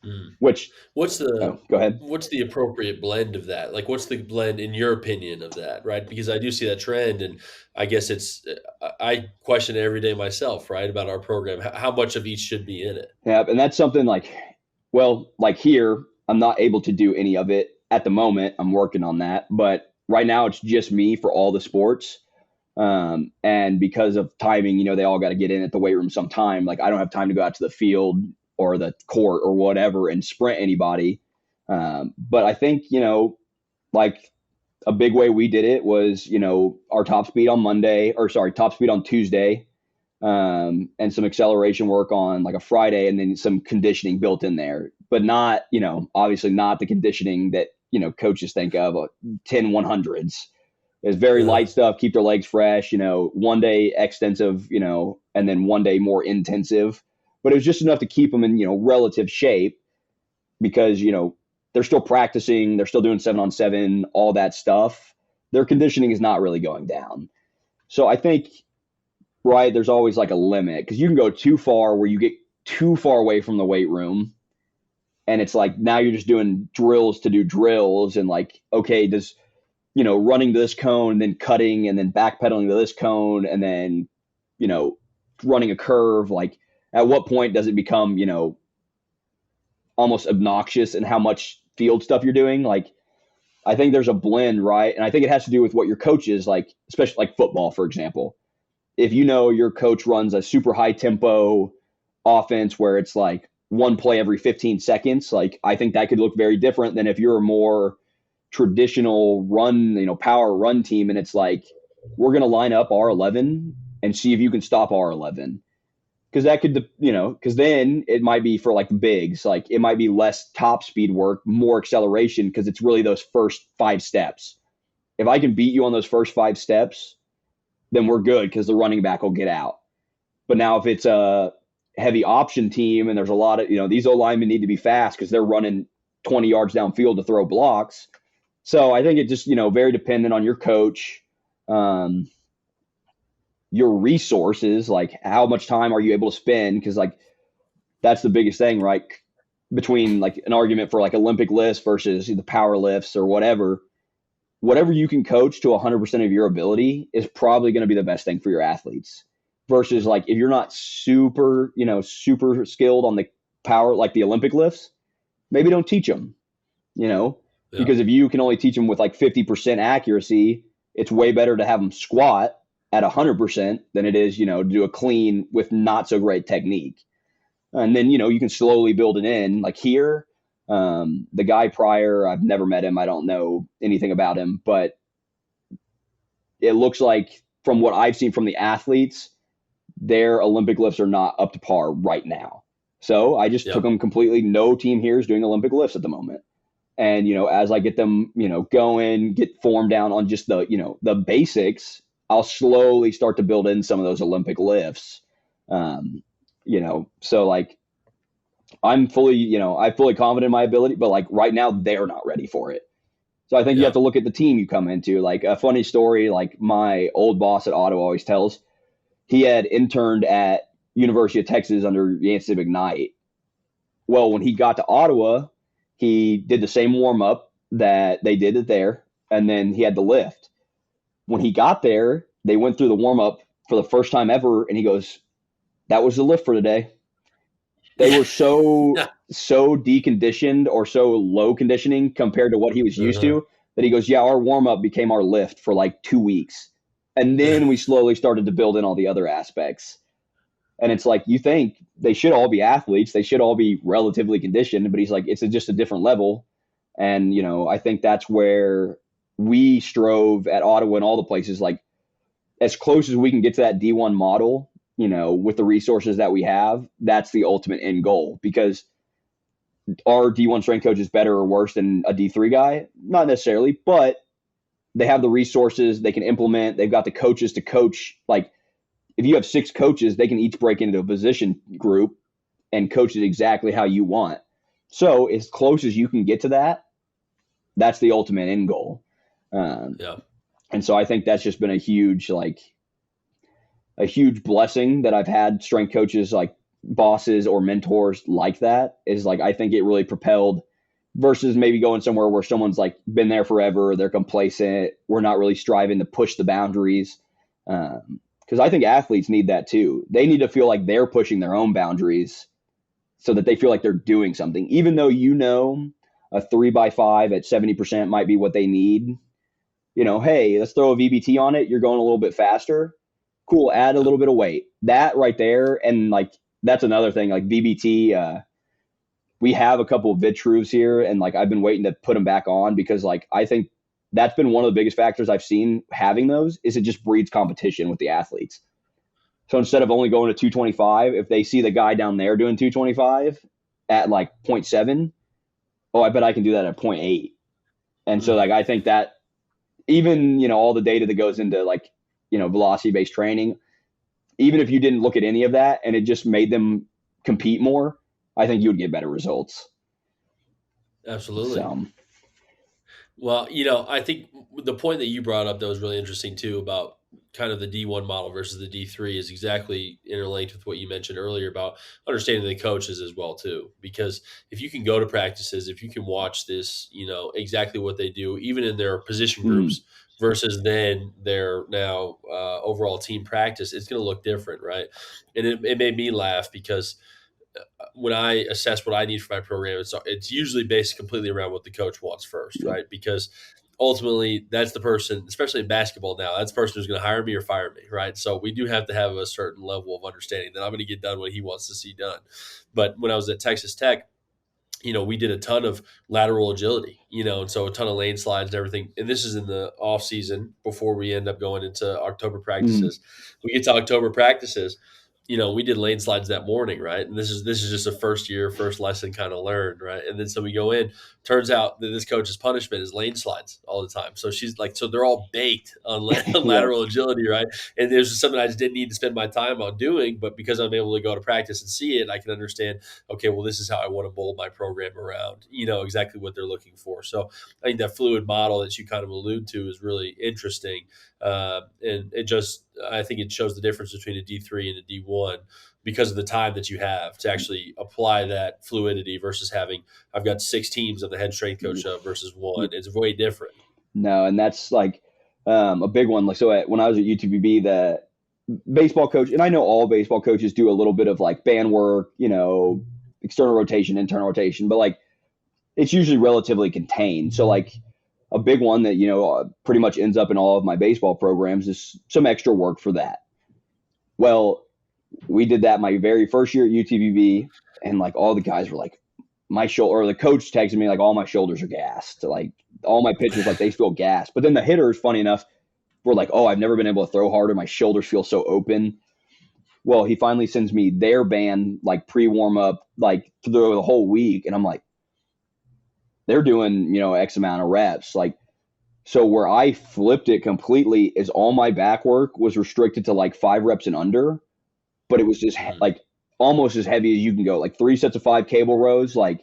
Mm. Which, What's oh, the go ahead. what's the appropriate blend of that? Like, what's the blend in your opinion of that, right? Because I do see that trend, and I guess I question it every day myself, right, about our program. How much of each should be in it? Yeah, and that's something like, well, like here, I'm not able to do any of it at the moment. I'm working on that, but right now it's just me for all the sports. And because of timing, they all got to get in at the weight room sometime. Like, I don't have time to go out to the field or the court or whatever and sprint anybody. But I think, like a big way we did it was, our top speed on Tuesday, and some acceleration work on like a Friday, and then some conditioning built in there, but not, obviously not the conditioning that, coaches think of, 10 100s. It's very Yeah. light stuff, keep their legs fresh, one day extensive, and then one day more intensive. But it was just enough to keep them in, relative shape because, they're still practicing, they're still doing 7-on-7, all that stuff. Their conditioning is not really going down. So I think, right, there's always like a limit because you can go too far where you get too far away from the weight room. And it's like now you're just doing drills to do drills. And like, okay, does, running to this cone, and then cutting, and then backpedaling to this cone, and then, you know, running a curve. Like, at what point does it become, almost obnoxious in how much field stuff you're doing? Like, I think there's a blend, right? And I think it has to do with what your coach is like, especially like football, for example. If your coach runs a super high tempo offense where it's like one play every 15 seconds, like I think that could look very different than if you're a more traditional run, power run team, and it's like we're going to line up R11 and see if you can stop R11. Because that could, because then it might be for like bigs, like it might be less top speed work, more acceleration, because it's really those first 5 steps. If I can beat you on those first 5 steps, then we're good because the running back will get out. But now if it's a heavy option team and there's a lot of, these O linemen need to be fast because they're running 20 yards downfield to throw blocks. So I think it just, very dependent on your coach, your resources, like how much time are you able to spend? Because like that's the biggest thing, right? Between like an argument for like Olympic lifts versus the power lifts or whatever you can coach to 100% of your ability is probably going to be the best thing for your athletes versus like if you're not super, super skilled on the power, like the Olympic lifts, maybe don't teach them, Yeah. because if you can only teach them with like 50% accuracy, it's way better to have them squat at 100% than it is, to do a clean with not so great technique. And then, you can slowly build it in. Like here, the guy prior, I've never met him. I don't know anything about him, but it looks like from what I've seen from the athletes, their Olympic lifts are not up to par right now. So I just took Yep. them completely. No team here is doing Olympic lifts at the moment. And, as I get them, going, get formed down on just the basics, I'll slowly start to build in some of those Olympic lifts. So like I'm fully confident in my ability, but like right now they're not ready for it. So I think you have Yeah. to look at the team you come into. Like a funny story, like my old boss at Ottawa always tells, he had interned at University of Texas under Yancey McKnight. Well, when he got to Ottawa, he did the same warm up that they did it there, and then he had the lift. When he got there, they went through the warm up for the first time ever, and he goes, "That was the lift for today." They Yeah. were so deconditioned or so low conditioning compared to what he was used Uh-huh. to that he goes, "Yeah, our warm up became our lift for like 2 weeks, and then we slowly started to build in all the other aspects." And it's like you think they should all be athletes, they should all be relatively conditioned, but he's like, it's just a different level. And I think that's where we strove at Ottawa and all the places, like as close as we can get to that D1 model, with the resources that we have, that's the ultimate end goal. Because our D1 strength coach is better or worse than a D3 guy? Not necessarily, but they have the resources they can implement. They've got the coaches to coach. Like if you have 6 coaches, they can each break into a position group and coach it exactly how you want. So as close as you can get to that, that's the ultimate end goal. Um, Yeah. and so I think that's just been a huge blessing that I've had strength coaches like bosses or mentors like that. Is like I think it really propelled versus maybe going somewhere where someone's like been there forever, they're complacent, we're not really striving to push the boundaries. Because I think athletes need that too. They need to feel like they're pushing their own boundaries so that they feel like they're doing something, even though a 3x5 at 70% might be what they need. Hey, let's throw a VBT on it. You're going a little bit faster. Cool. Add a Yep. little bit of weight. That right there. And like, that's another thing. Like VBT, we have a couple of vid truths here, and like I've been waiting to put them back on because like I think that's been one of the biggest factors I've seen having those is it just breeds competition with the athletes. So instead of only going to 225, if they see the guy down there doing 225 at like zero point 0.7, oh, I bet I can do that at 0.8. And so like Mhm. I think that even, all the data that goes into like, velocity based training, even if you didn't look at any of that and it just made them compete more, I think you would get better results. Absolutely. So, Well, I think the point that you brought up that was really interesting too about kind of the D1 model versus the D3 is exactly interlinked with what you mentioned earlier about understanding the coaches as well too. Because if you can go to practices, if you can watch this, exactly what they do, even in their position mhm, groups versus then their now overall team practice, it's going to look different, right? And it made me laugh because when I assess what I need for my program, it's usually based completely around what the coach wants first, yep, right? Because ultimately, that's the person, especially in basketball now, that's the person who's going to hire me or fire me, right? So we do have to have a certain level of understanding that I'm going to get done what he wants to see done. But when I was at Texas Tech, we did a ton of lateral agility, and so a ton of lane slides and everything. And this is in the off season before we end up going into October mhm, practices. We get to October practices, we did lane slides that morning, right? And this is just a first year, first lesson kind of learned, right? And then so we go in. Turns out that this coach's punishment is lane slides all the time. So she's like, so they're all baked on yep, lateral agility, right? And there's just something I just didn't need to spend my time on doing, but because I'm able to go to practice and see it, I can understand, okay, well, this is how I want to mold my program around, exactly what they're looking for. So I think that fluid model that you kind of allude to is really interesting. And I think it shows the difference between a D3 and a D1 because of the time that you have to actually apply that fluidity versus having, I've got 6 teams of the head strength coach versus one. yep. It's way different. No, and that's like a big one. Like so, when I was at UTBB, the baseball coach, and I know all baseball coaches do a little bit of like band work, external rotation, internal rotation, but like it's usually relatively contained. So like a big one that pretty much ends up in all of my baseball programs is some extra work for that. Well, we did that my very first year at UTBB, and like all the guys were like, my shoulder, or the coach texted me like all my shoulders are gassed. Like all my pitchers, like they feel gassed. But then the hitters, funny enough, were like, oh, I've never been able to throw harder. My shoulders feel so open. Well, he finally sends me their band like pre warm up like through the whole week, and I'm like, they're doing X amount of reps. Like so, where I flipped it completely is all my back work was restricted to like 5 reps and under, but it was just Mm, like almost as heavy as you can go, like 3 sets of 5 cable rows, like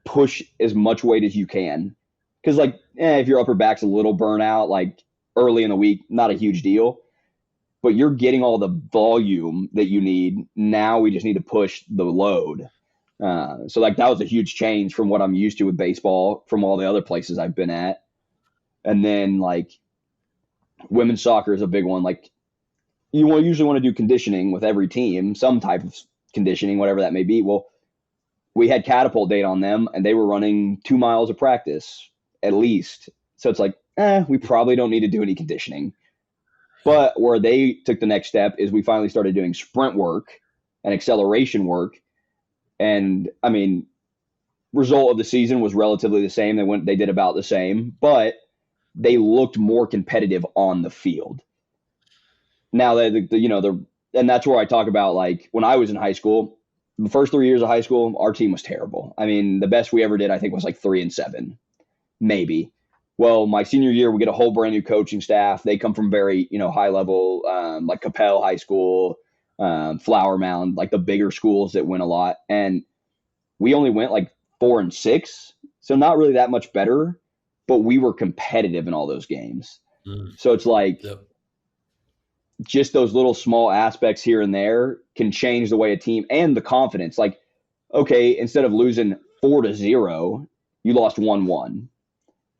push as much weight as you can. Because like, if your upper back's a little burnout, like early in the week, not a huge deal. But you're getting all the volume that you need. Now we just need to push the load. So like that was a huge change from what I'm used to with baseball from all the other places I've been at. And then like women's soccer is a big one. Like you usually want to do conditioning with every team, some type of conditioning, whatever that may be. Well, we had catapult data on them and they were running 2 miles of practice at least. So it's like, we probably don't need to do any conditioning. yeah. But where they took the next step is we finally started doing sprint work and acceleration work. And I mean, result of the season was relatively the same. They did about the same, but they looked more competitive on the field. Now that and that's where I talk about like when I was in high school, the first 3 years of high school, our team was terrible. I mean, the best we ever did, I think, was like 3-7, maybe. Well, my senior year, we get a whole brand new coaching staff. They come from very, high level, like Capel High School, Flower Mound, like the bigger schools that win a lot. And we only went like 4-6, so not really that much better, but we were competitive in all those games. Mm, So it's like yep. just those little small aspects here and there can change the way a team and the confidence. Like, okay, instead of losing 4-0, you lost 1-1.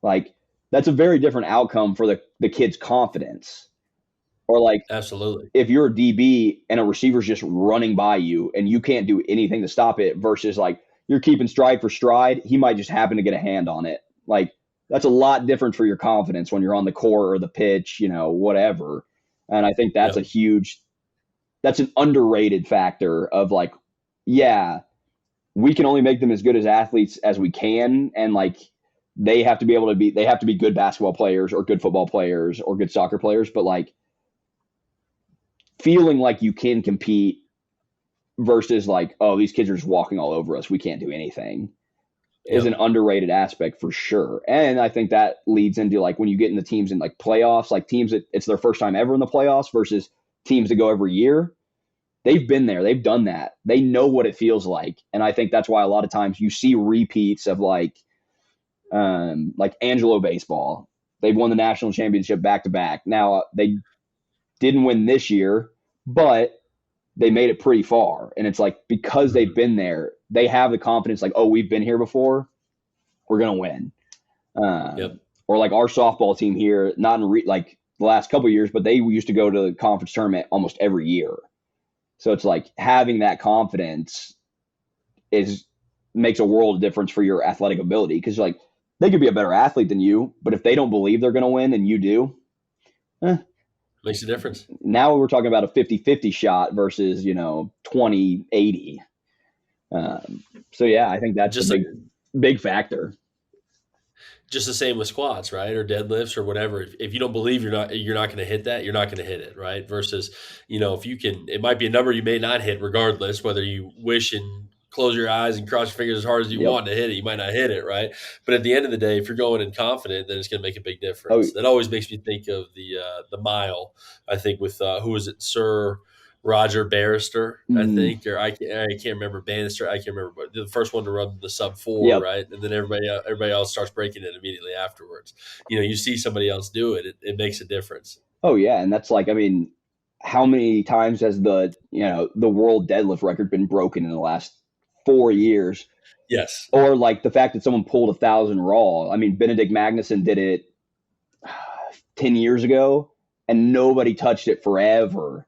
Like, that's a very different outcome for the kid's confidence. Or like Absolutely. if you're a DB and a receiver's just running by you and you can't do anything to stop it versus like you're keeping stride for stride, he might just happen to get a hand on it. Like that's a lot different for your confidence when you're on the core or the pitch, whatever. And I think Yep. that's an underrated factor of like, yeah, we can only make them as good as athletes as we can. And like they have to be good basketball players or good football players or good soccer players, but like feeling like you can compete versus like, oh, these kids are just walking all over us, we can't do anything, is an Yep. underrated aspect for sure. And I think that leads into like when you get into teams in like playoffs, like teams that it's their first time ever in the playoffs versus teams that go every year. They've been there, they've done that, they know what it feels like. And I think that's why a lot of times you see repeats of like Angelo baseball. They've won the national championship back to back. Now they didn't win this year, but they made it pretty far. And it's like because they've Mhm. been there, they have the confidence like, oh, we've been here before, we're gonna win. Yep. Or like our softball team here, not in like the last couple of years, but they used to go to the conference tournament almost every year. So it's like having that confidence is makes a world of difference for your athletic ability because like they could be a better athlete than you, but if they don't believe they're going to win and you do, eh, Makes a difference. now we're talking about a 50-50 shot versus 20-80. So yeah, I think that's the Just like big factor. just the same with squats, right? Or deadlifts or whatever. If you don't believe you're not going to hit that, you're not going to hit it, right? Versus, if you can, it might be a number you may not hit, regardless whether you wish and close your eyes and cross your fingers as hard as you Yep. want to hit it, you might not hit it, right? But at the end of the day, if you're going in confident, then it's going to make a big Oh, difference. That always makes me think of the mile. I think with who was it, Sir Roger Barrister, I mm, think, or I can't remember Bannister. I can't remember, but the first one to run the sub 4, yep. right? And then everybody else starts breaking it immediately afterwards. You see somebody else do it, it makes a difference. Oh yeah, and that's like I mean, how many times has the world deadlift record been broken in the last 4 years? Yes. Or like the fact that someone pulled 1,000 raw. I mean, Benedict Magnuson did it 10 years ago, and nobody touched it forever.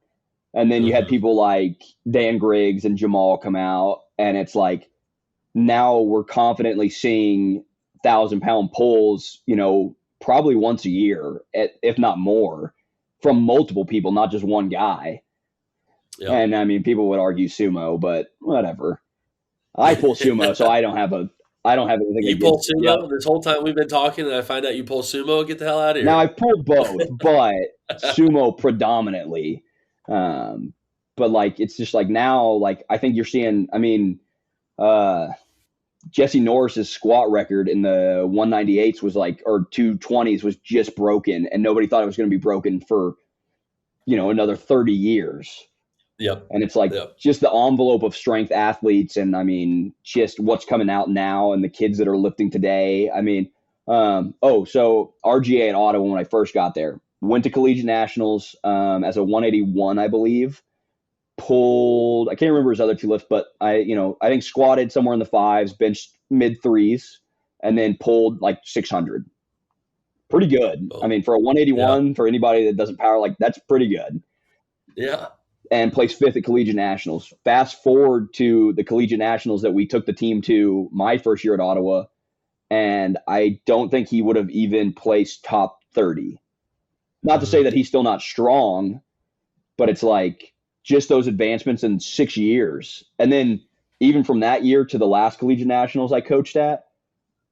And then you had Hmm. people like Dan Griggs and Jamal come out, and it's like now we're confidently seeing 1,000-pound pulls, probably once a year, if not more, from multiple people, not just one guy. Yep. And I mean, people would argue sumo, but whatever. I pull sumo, so I don't have anything You pull against it. Yep. sumo this whole time we've been talking, and I find out you pull sumo. Get the hell out of Now here. I've pulled both, but sumo predominantly. Um, but like it's just like now, like I think you're seeing. I mean, uh, Jesse Norris's squat record in the 198s was like, or 220s was just broken, and nobody thought it was going to be broken for another 30 years. Yep. And it's like Yep. just the envelope of strength athletes, and I mean, just what's coming out now, and the kids that are lifting today. I mean, so RGA at Ottawa when I first got there, went to collegiate nationals as a 181, I believe. Pulled, I can't remember his other two lifts, but I think squatted somewhere in the fives, benched mid threes, and then pulled like 600. Pretty good. I Boom. mean, for a Yeah. 181, for anybody that doesn't power, like that's pretty good. Yeah. And placed fifth at collegiate nationals. Fast forward to the collegiate nationals that we took the team to my first year at Ottawa, and I don't think he would have even placed top 30. Not to say Mhm. that he's still not strong, but it's like just those advancements in 6 years. And then even from that year to the last collegiate nationals I coached at,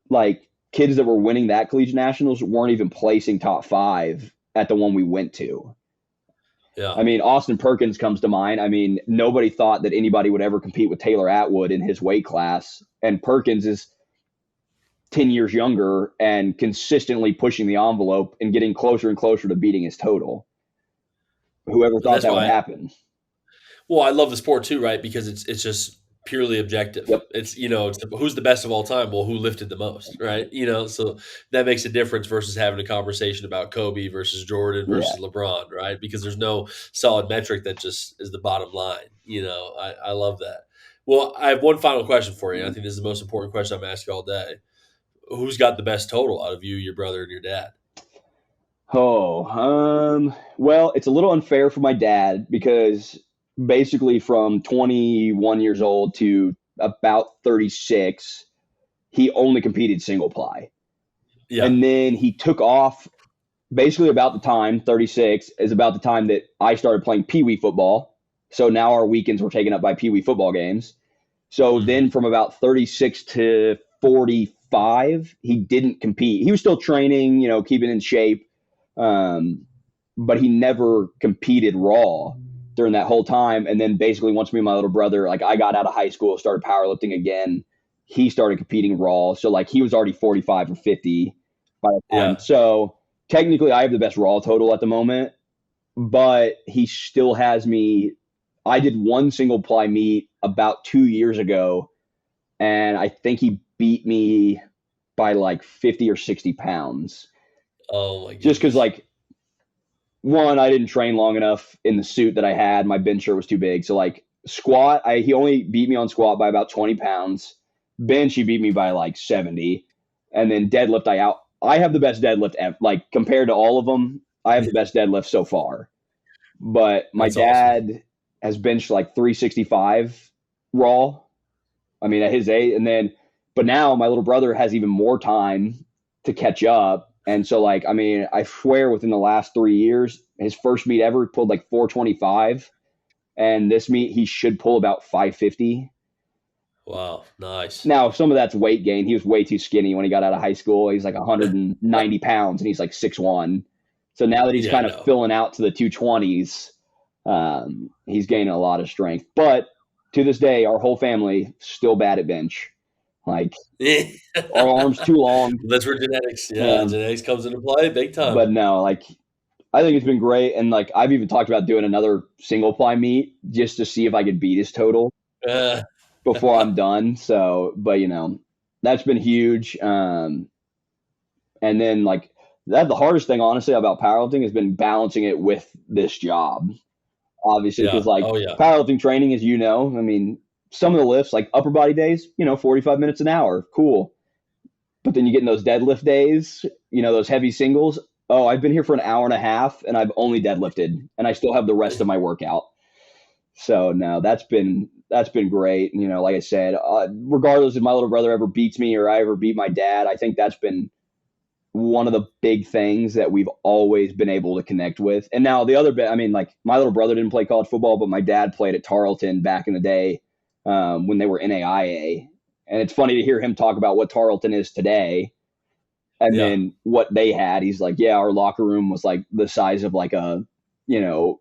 like kids that were winning that collegiate nationals weren't even placing top 5 at the one we went to. Yeah. I mean, Austin Perkins comes to mind. I mean, nobody thought that anybody would ever compete with Taylor Atwood in his weight class. And Perkins is 10 years younger and consistently pushing the envelope and getting closer and closer to beating his total. Whoever And thought that's that would why happen? Well, I love the sport too, right? Because it's just purely objective. Yep. Who's the best of all time? Well, who lifted the most, right? So that makes a difference versus having a conversation about Kobe versus Jordan Yeah. versus LeBron, right? Because there's no solid metric that just is the bottom line. I love that. Well, I have one final question for you. I think this is the most important question I'm asking all day. Who's got the best total out of you, your brother, and your dad? Well, it's a little unfair for my dad because basically from 21 years old to about 36, he only competed single ply. Yeah. And then he took off basically about the time, 36 is about the time that I started playing Pee Wee football. So now our weekends were taken up by Pee Wee football games. So then Hmm. from about 36 to 40, 35, he didn't compete. He was still training, keeping in shape, but he never competed raw during that whole time. And then basically once me and my little brother, like I got out of high school, started powerlifting again, he started competing raw. So like he was already 45 or 50 by the time. Yeah. So technically I have the best raw total at the moment, but he still has me. I did one single ply meet about 2 years ago, and I think he beat me by like 50 or 60 pounds. Oh my Just because, goodness. like, one, I didn't train long enough in the suit that I had. My bench shirt was too big. So, like, squat, he only beat me on squat by about 20 pounds. Bench, he beat me by like 70. And then deadlift, I have the best deadlift ever. Like, compared to all of them, I have the best deadlift so far. But my That's awesome. dad has benched like 365 raw. I mean, at his age, but now my little brother has even more time to catch up. And so, like, I mean, I swear within the last 3 years, his first meet ever pulled like 425. And this meet, he should pull about 550. Wow. Nice. Now, some of that's weight gain. He was way too skinny when he got out of high school. He's like 190 pounds and he's like 6'1". So now that he's Yeah, kind of no. filling out to the 220s, he's gaining a lot of strength. But to this day, our whole family still bad at bench. Like our arms too long. That's where genetics, yeah, And genetics comes into play big time. but no, like I think it's been great. And like I've even talked about doing another single ply meet just to see if I could beat his total Uh, before I'm done. So, but that's been huge. And then like the hardest thing honestly about powerlifting has been balancing it with this job. Obviously, because yeah. like Oh, yeah. powerlifting training, as you know, I mean, some of the lifts like upper body days, 45 minutes an hour, cool. But then you get in those deadlift days, those heavy singles. Oh, I've been here for an hour and a half and I've only deadlifted and I still have the rest of my workout. So no, that's been great. Like I said, regardless if my little brother ever beats me or I ever beat my dad, I think that's been one of the big things that we've always been able to connect with. And now the other bit, I mean, like my little brother didn't play college football, but my dad played at Tarleton back in the day when they were NAIA. And it's funny to hear him talk about what Tarleton is today and Yeah. then what they had. He's like, yeah, our locker room was like the size of like you know,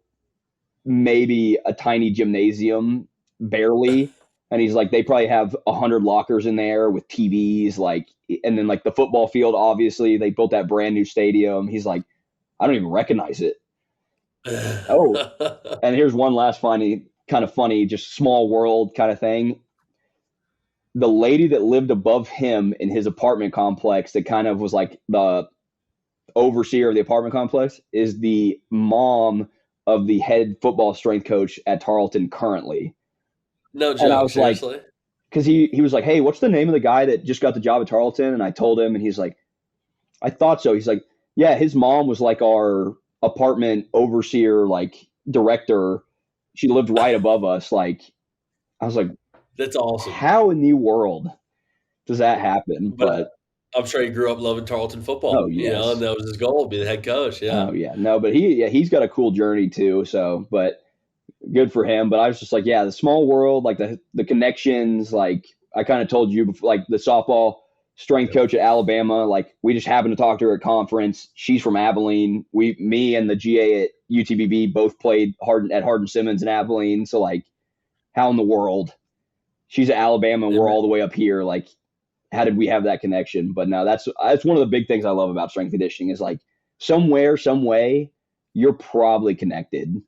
maybe a tiny gymnasium, barely. And he's like, they probably have 100 lockers in there with TVs, like, and then like the football field. Obviously, they built that brand new stadium. He's like, I don't even recognize it. Oh, and here's one last kind of funny, just small world kind of thing. The lady that lived above him in his apartment complex, that kind of was like the overseer of the apartment complex, is the mom of the head football strength coach at Tarleton currently. No And I joke, was like, seriously? because he was like, hey, what's the name of the guy that just got the job at Tarleton? And I told him, and he's like, I thought so. He's like, yeah, his mom was like our apartment overseer, like director. She lived right above us. Like, I was like, That's awesome. how in the world does that happen? But, But I'm sure he grew up loving Tarleton oh football, and yes, that was his goal, be the head coach, yeah. oh yeah, no, but he's got a cool journey too. So, but good for him. But I was just like, yeah, the small world, like the connections, like I kind of told you before, like the softball strength coach at Alabama, like we just happened to talk to her at conference. She's from Abilene. Me and the GA at UTBB both played at Hardin Simmons in Abilene. So like, how in the world? She's at Alabama and we're all the way up here. Like, how did we have that connection? But no, that's one of the big things I love about strength conditioning is like somewhere, some way, you're probably connected.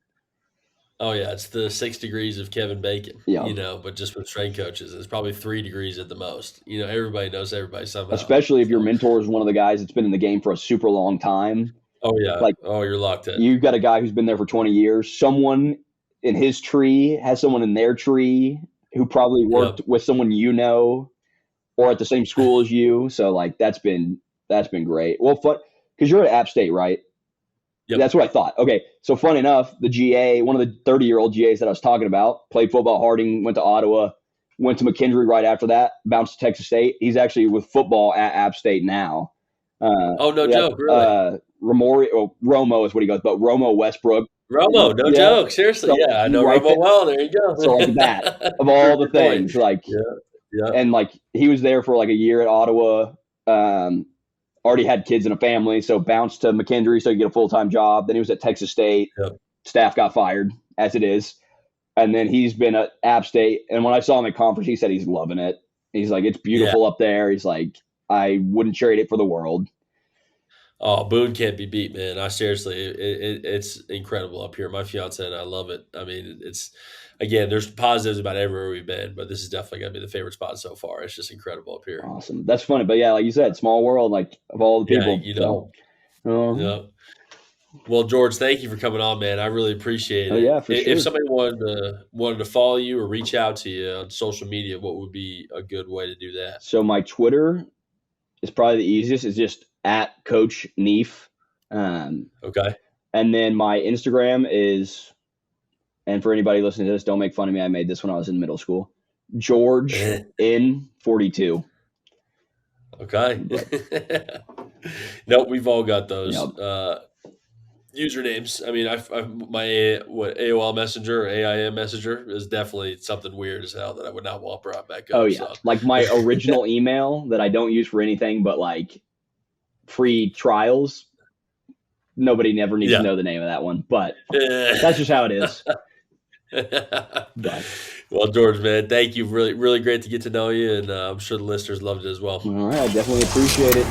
Oh, yeah, it's the 6 degrees of Kevin Bacon, Yeah. but just with strength coaches, it's probably 3 degrees at the most. Everybody knows everybody somehow, Especially if your so. mentor is one of the guys that's been in the game for a super long time. Oh, yeah. Like Oh, you're locked in. you've got a guy who's been there for 20 years. Someone in his tree has someone in their tree who probably Yep. worked with someone or at the same school as you. So like that's been great. Well, fun because you're at App State, right? Yep. That's what I thought. Okay, so fun enough, the GA, one of the 30-year-old GAs that I was talking about, played football at Harding, went to Ottawa, went to McKendree right after that, bounced to Texas State. He's actually with football at App State now. Oh, no Yeah, joke, really? Romo is what he goes, but Romo Westbrook. Romo, no Yeah. joke, seriously, So yeah, I he know right Romo there. well, there you go. So like that of all the Good point. things, like Yeah. Yeah. And like he was there for like a year at Ottawa. Um, Already had kids and a family, so bounced to McKendree so he could get a full time job. Then he was at Texas State. Yep. Staff got fired, as it is. And then he's been at App State. And when I saw him at conference, he said he's loving it. He's like, it's Yeah. beautiful up there. He's like, I wouldn't trade it for the world. Oh, Boone can't be beat, man. I seriously, it's incredible up here. My fiance and I love it. I mean, it's again, there's positives about everywhere we've been, but this is definitely gonna be the favorite spot so far. It's just incredible up here. Awesome. That's funny. But yeah, like you said, small world, like of all the Yeah, people. So, uh, yeah. Well, George, thank you for coming on, man. I really appreciate oh, it. yeah, for If sure. somebody wanted to follow you or reach out to you on social media, what would be a good way to do that? So, my Twitter is probably the easiest. It's just at Coach Neef. Um, Okay. and then my Instagram is, and for anybody listening to this, don't make fun of me. I made this when I was in middle school. George in 42. Okay. But Nope, we've all got those. yeah. Usernames. I mean, my AOL Messenger or AIM Messenger is definitely something weird as hell that I would not want brought back Oh up. yeah. So, Like my original email that I don't use for anything but like free trials. Nobody never needs to yeah. know the name of that one, but that's just how it is. But Well, George, man, thank you. Really, really great to get to know you, and I'm sure the listeners loved it as well. all right, I definitely appreciate it.